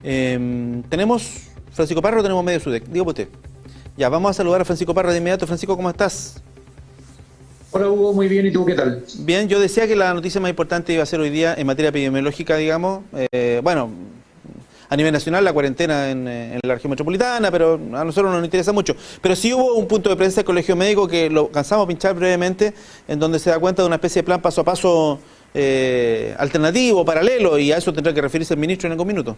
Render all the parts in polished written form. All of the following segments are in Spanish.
Tenemos Francisco Parra o tenemos medio SUDEC. Digo por usted. Ya, vamos a saludar a Francisco Parra de inmediato. Francisco, ¿cómo estás? Hola Hugo, muy bien, ¿y tú qué tal? Bien, yo decía que la noticia más importante iba a ser hoy día en materia epidemiológica, digamos. Bueno, a nivel nacional la cuarentena en la región metropolitana, pero a nosotros no nos interesa mucho. Pero sí hubo un punto de prensa del Colegio Médico que lo cansamos de pinchar brevemente, en donde se da cuenta de una especie de plan paso a paso alternativo, paralelo, y a eso tendrá que referirse el ministro en algún minuto.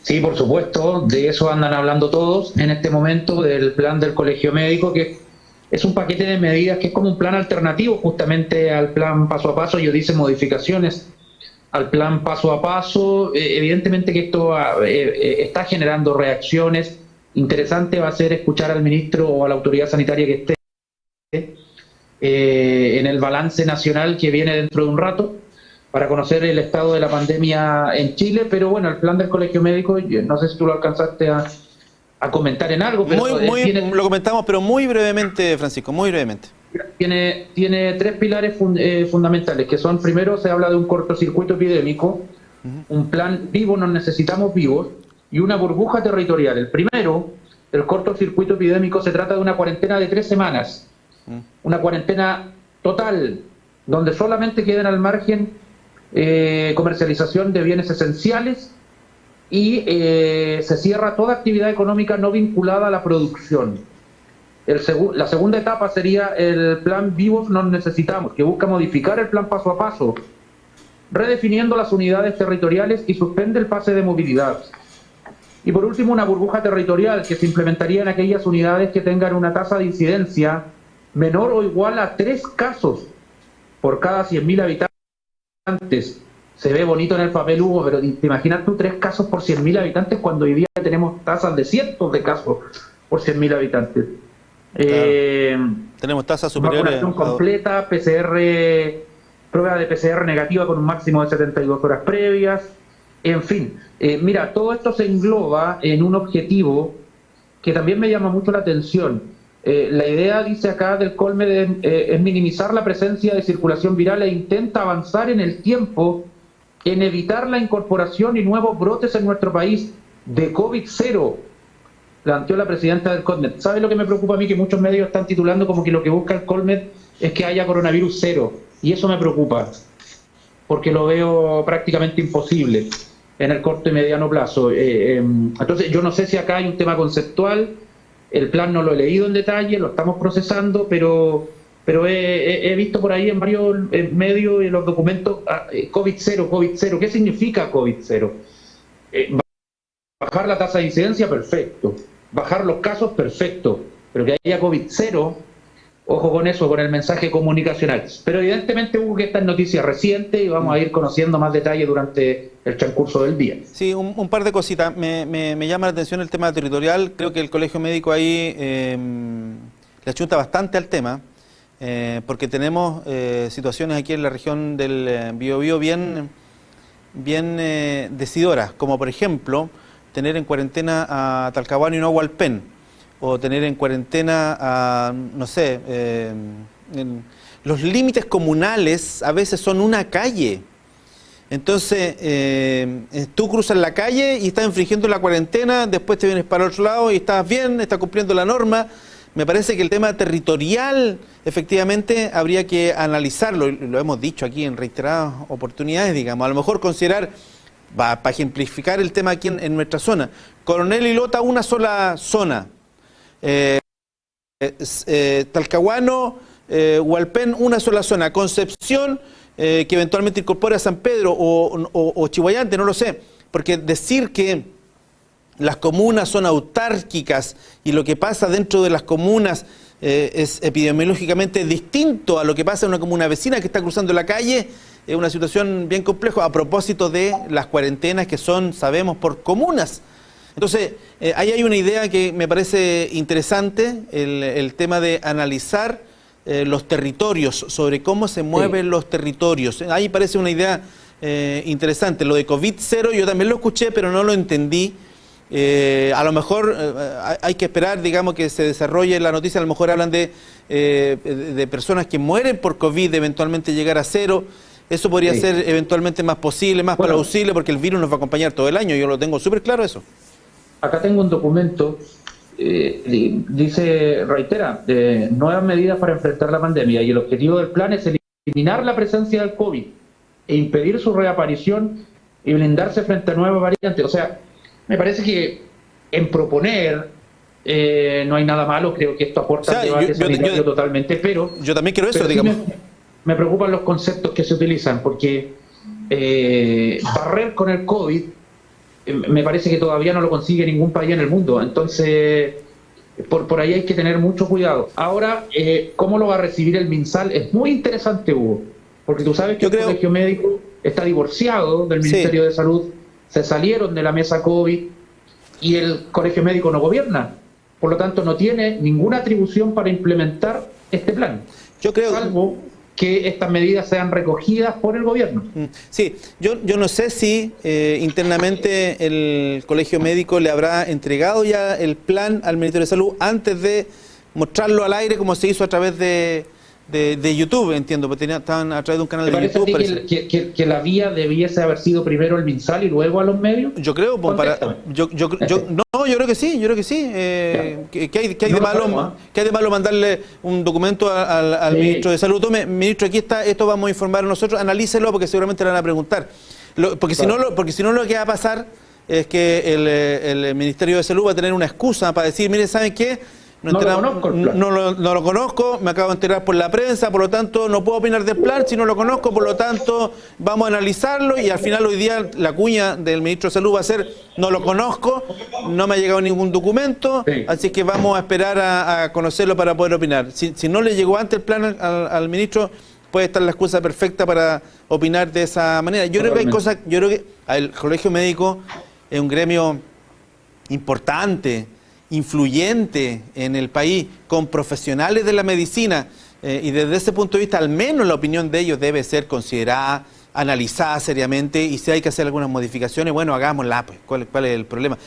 Sí, por supuesto, de eso andan hablando todos en este momento, del plan del Colegio Médico, que es un paquete de medidas que es como un plan alternativo justamente al plan paso a paso. Ellos dicen modificaciones al plan paso a paso. Evidentemente que esto está generando reacciones. Interesante va a ser escuchar al ministro o a la autoridad sanitaria que esté en el balance nacional que viene dentro de un rato, para conocer el estado de la pandemia en Chile. Pero bueno, el plan del Colegio Médico, no sé si tú lo alcanzaste a comentar en algo, pero lo comentamos, pero muy brevemente, Francisco, muy brevemente. Tiene tres pilares fundamentales, que son: primero, se habla de un cortocircuito epidémico, un plan vivo, nos necesitamos vivos, y una burbuja territorial. El primero, el cortocircuito epidémico, se trata de una cuarentena de 3 semanas, una cuarentena total, donde solamente quedan al margen comercialización de bienes esenciales y se cierra toda actividad económica no vinculada a la producción. La segunda etapa sería el plan Vivos Nos Necesitamos, que busca modificar el plan paso a paso, redefiniendo las unidades territoriales, y suspende el pase de movilidad. Y por último, una burbuja territorial que se implementaría en aquellas unidades que tengan una tasa de incidencia menor o igual a 3 casos por cada 100.000 habitantes. Se ve bonito en el papel, Hugo, pero te imaginas tú 3 casos por 100.000 habitantes cuando hoy día tenemos tasas de cientos de casos por 100.000 habitantes. Claro. Tenemos tasas superiores. Vacunación completa, prueba de PCR negativa con un máximo de 72 horas previas. En fin, mira, todo esto se engloba en un objetivo que también me llama mucho la atención. La idea, dice acá, del COLMED es minimizar la presencia de circulación viral e intenta avanzar en el tiempo en evitar la incorporación y nuevos brotes en nuestro país de COVID-0, planteó la presidenta del COLMED. ¿Sabes lo que me preocupa a mí? Que muchos medios están titulando como que lo que busca el COLMED es que haya coronavirus 0, y eso me preocupa, porque lo veo prácticamente imposible en el corto y mediano plazo. Entonces, yo no sé si acá hay un tema conceptual. El plan no lo he leído en detalle, lo estamos procesando, pero he visto por ahí en varios medios y en los documentos COVID-0, COVID-0. ¿Qué significa COVID-0? Bajar la tasa de incidencia, perfecto. Bajar los casos, perfecto. Pero que haya COVID-0, ojo con eso, con el mensaje comunicacional. Pero evidentemente, Hugo, que esta es noticia reciente y vamos a ir conociendo más detalles durante el transcurso del día. Sí, un par de cositas. Me llama la atención el tema territorial. Creo que el Colegio Médico ahí le achunta bastante al tema, porque tenemos situaciones aquí en la región del Biobío bien decidoras, como por ejemplo tener en cuarentena a Talcahuano y no a Hualpén, o tener en cuarentena a, no sé, los límites comunales a veces son una calle. Entonces, tú cruzas la calle y estás infringiendo la cuarentena, después te vienes para el otro lado y estás bien, estás cumpliendo la norma. Me parece que el tema territorial, efectivamente, habría que analizarlo, y lo hemos dicho aquí en reiteradas oportunidades, digamos, a lo mejor considerar, para ejemplificar el tema aquí en nuestra zona, Coronel y Lota, una sola zona, Talcahuano, Hualpén, una sola zona, Concepción, que eventualmente incorpore a San Pedro o Chihuayante, no lo sé, porque decir que las comunas son autárquicas y lo que pasa dentro de las comunas es epidemiológicamente distinto a lo que pasa en una comuna vecina que está cruzando la calle, es una situación bien compleja a propósito de las cuarentenas que son, sabemos, por comunas. Entonces, ahí hay una idea que me parece interesante, el tema de analizar los territorios, sobre cómo se mueven los territorios. Ahí parece una idea interesante. Lo de COVID-0 yo también lo escuché, pero no lo entendí. A lo mejor hay que esperar, digamos, que se desarrolle la noticia. A lo mejor hablan de personas que mueren por COVID, eventualmente llegar a 0. Eso podría Sí. ser eventualmente más posible, más Bueno. plausible, porque el virus nos va a acompañar todo el año. Yo lo tengo súper claro eso. Acá tengo un documento, reitera, nuevas medidas para enfrentar la pandemia y el objetivo del plan es eliminar la presencia del COVID e impedir su reaparición y blindarse frente a nuevas variantes. O sea, me parece que en proponer no hay nada malo, creo que esto aporta O sea, al debate yo- sanitario totalmente, pero Yo también quiero eso, sí digamos. me preocupan los conceptos que se utilizan, porque barrer con el COVID me parece que todavía no lo consigue ningún país en el mundo. Entonces, por ahí hay que tener mucho cuidado. Ahora, ¿cómo lo va a recibir el MinSal? Es muy interesante, Hugo, porque tú sabes que Yo el creo- Colegio Médico está divorciado del Sí. Ministerio de Salud, se salieron de la mesa COVID y el Colegio Médico no gobierna. Por lo tanto, no tiene ninguna atribución para implementar este plan, Yo creo... salvo que estas medidas sean recogidas por el gobierno. Sí, yo no sé si internamente el Colegio Médico le habrá entregado ya el plan al Ministerio de Salud antes de mostrarlo al aire como se hizo a través de YouTube, entiendo, porque estaban a través de un canal ¿Te de parece a YouTube. ti Parece. que la vía debiese haber sido primero el MinSal y luego a los medios? Yo creo, pues, Contéstame. no, yo creo que sí, que hay No de lo malo, sabemos, ¿eh? que hay de malo mandarle un documento al Sí. ministro de Salud. Tome, ministro, aquí está, esto vamos a informar nosotros, analícelo porque seguramente le van a preguntar. Porque si no lo que va a pasar es que el Ministerio de Salud va a tener una excusa para decir, mire, ¿saben qué? No lo conozco el plan. No lo conozco, me acabo de enterar por la prensa, por lo tanto no puedo opinar del plan si no lo conozco, por lo tanto vamos a analizarlo y al final hoy día la cuña del ministro de Salud va a ser no lo conozco, no me ha llegado ningún documento, Sí. así que vamos a esperar a conocerlo para poder opinar. Si no le llegó antes el plan al ministro, puede estar la excusa perfecta para opinar de esa manera. Yo creo que hay cosas, yo creo que el Colegio Médico es un gremio importante, influyente en el país, con profesionales de la medicina, y desde ese punto de vista, al menos la opinión de ellos debe ser considerada, analizada seriamente, y si hay que hacer algunas modificaciones, bueno, hagámosla, pues, ¿cuál es el problema?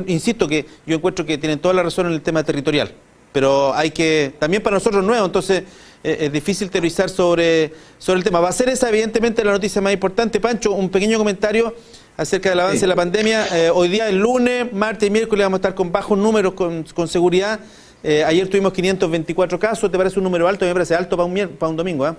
Insisto que yo encuentro que tienen toda la razón en el tema territorial, pero hay que, también para nosotros nuevo, entonces es difícil teorizar sobre el tema. Va a ser esa evidentemente la noticia más importante. Pancho, un pequeño comentario acerca del avance de la pandemia. Hoy día, el lunes, martes y miércoles vamos a estar con bajos números con seguridad. Ayer tuvimos 524 casos. ¿Te parece un número alto? Me parece alto para un domingo.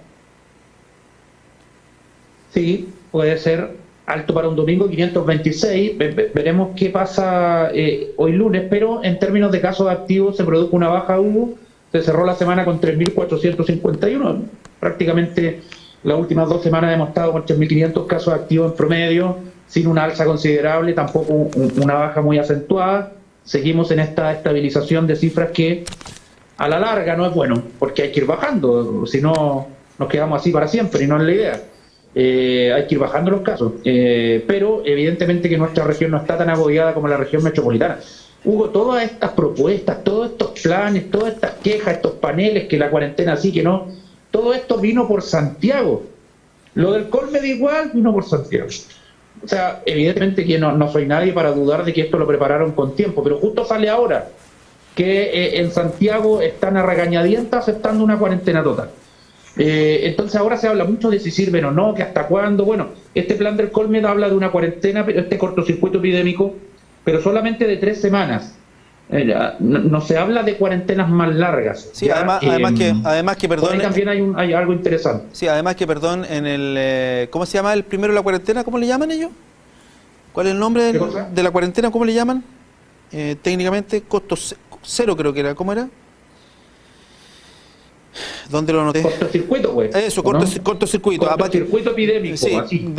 Sí, puede ser alto para un domingo, 526. Veremos qué pasa hoy lunes, pero en términos de casos activos se produjo una baja, Hugo. Se cerró la semana con 3.451. Prácticamente las últimas 2 semanas hemos estado con 3.500 casos activos en promedio, sin una alza considerable, tampoco una baja muy acentuada. Seguimos en esta estabilización de cifras que a la larga no es bueno, porque hay que ir bajando, si no nos quedamos así para siempre y no es la idea. Hay que ir bajando los casos, pero evidentemente que nuestra región no está tan agobiada como la región metropolitana. Hugo, todas estas propuestas, todos estos planes, todas estas quejas, estos paneles, que la cuarentena sí, que no, todo esto vino por Santiago. Lo del Colmed igual vino por Santiago. O sea, evidentemente que no soy nadie para dudar de que esto lo prepararon con tiempo, pero justo sale ahora que en Santiago están a regañadientes aceptando una cuarentena total. Entonces ahora se habla mucho de si sirven o no, que hasta cuándo. Bueno, este plan del Colmed habla de una cuarentena, pero este cortocircuito epidémico, pero solamente de 3 semanas. No se habla de cuarentenas más largas. Sí, ¿ya? además que, Por perdón. ahí también hay algo interesante. Sí, además que, perdón, en el... ¿cómo se llama el primero de la cuarentena? ¿Cómo le llaman ellos? ¿Cuál es el nombre ¿Qué cosa? de la cuarentena? ¿Cómo le llaman? Técnicamente, costo cero creo que era. ¿Cómo era? ¿Dónde lo anoté? Cortocircuito, güey. Eso, ¿no? cortocircuito. Cortocircuito epidémico, Sí, así.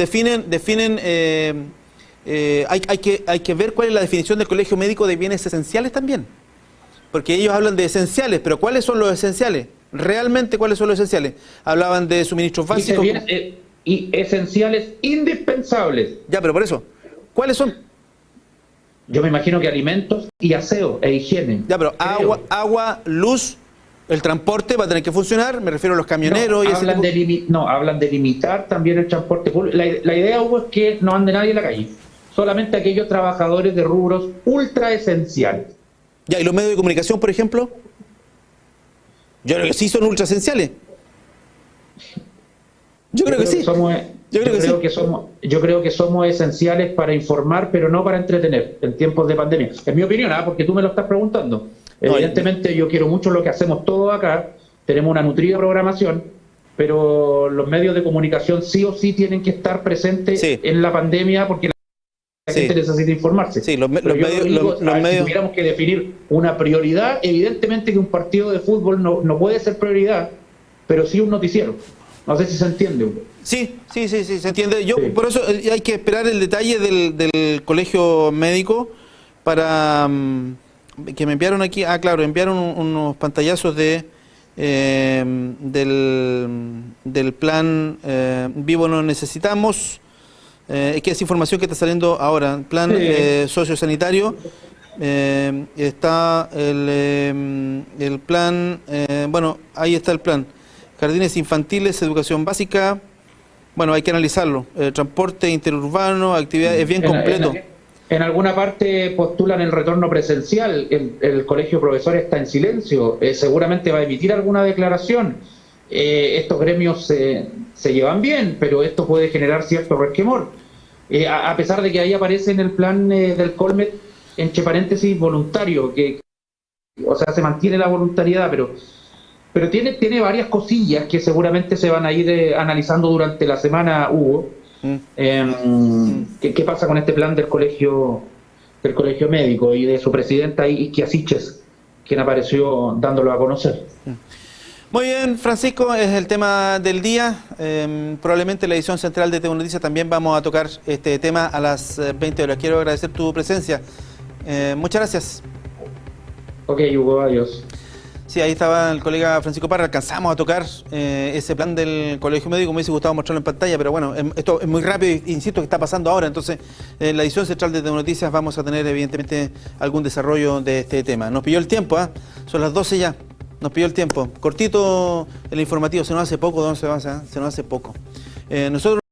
hay que ver cuál es la definición del Colegio Médico de bienes esenciales también. Porque ellos hablan de esenciales, pero ¿cuáles son los esenciales? ¿Realmente cuáles son los esenciales? Hablaban de suministros Dice básicos. bienes, y esenciales indispensables. Ya, pero por eso, ¿cuáles son? Yo me imagino que alimentos y aseo e higiene. Ya, pero Creo. agua, luz, el transporte va a tener que funcionar, me refiero a los camioneros y ese hablan tipo. hablan de limitar también el transporte público. La idea, Hugo, es que no ande nadie en la calle. Solamente aquellos trabajadores de rubros ultra esenciales. Ya, ¿y los medios de comunicación, por ejemplo? Yo creo que sí son ultra esenciales. Yo creo que sí. Yo creo que somos esenciales para informar, pero no para entretener en tiempos de pandemia. Es mi opinión, porque tú me lo estás preguntando. Evidentemente yo quiero mucho lo que hacemos todos acá, tenemos una nutrida programación, pero los medios de comunicación sí o sí tienen que estar presentes en la pandemia porque la gente necesita informarse. Sí, los medios... Si tuviéramos que definir una prioridad, evidentemente que un partido de fútbol no puede ser prioridad, pero sí un noticiero. No sé si se entiende. Sí, se entiende. Por eso hay que esperar el detalle del colegio médico para que me enviaron aquí. Claro, enviaron unos pantallazos del plan Vivo No Necesitamos, que es información que está saliendo ahora. Plan sociosanitario, está el plan, bueno, ahí está el plan. Jardines infantiles, educación básica, bueno, hay que analizarlo. Transporte interurbano, actividad, es bien completo. En alguna parte postulan el retorno presencial, el colegio de profesores está en silencio, seguramente va a emitir alguna declaración. Estos gremios se llevan bien, pero esto puede generar cierto resquemor. A pesar de que ahí aparece en el plan del Colmet, entre paréntesis, voluntario, o sea, se mantiene la voluntariedad, pero tiene varias cosillas que seguramente se van a ir analizando durante la semana, Hugo. ¿Qué pasa con este plan del colegio médico y de su presidenta Isquia Siches, quien apareció dándolo a conocer? Muy bien, Francisco, es el tema del día. Probablemente en la edición central de TV Noticias también vamos a tocar este tema a las 20 horas. Quiero agradecer tu presencia. Muchas gracias. Ok, Hugo, adiós. Sí, ahí estaba el colega Francisco Parra. Alcanzamos a tocar ese plan del colegio médico. Me hubiese gustado mostrarlo en pantalla, pero bueno, esto es muy rápido e insisto que está pasando ahora. Entonces, en la edición central de TV Noticias vamos a tener evidentemente algún desarrollo de este tema. Nos pilló el tiempo, son las 12 ya. Nos pilló el tiempo. Cortito el informativo, se nos hace poco, ¿dónde se va? Se nos hace poco. Nosotros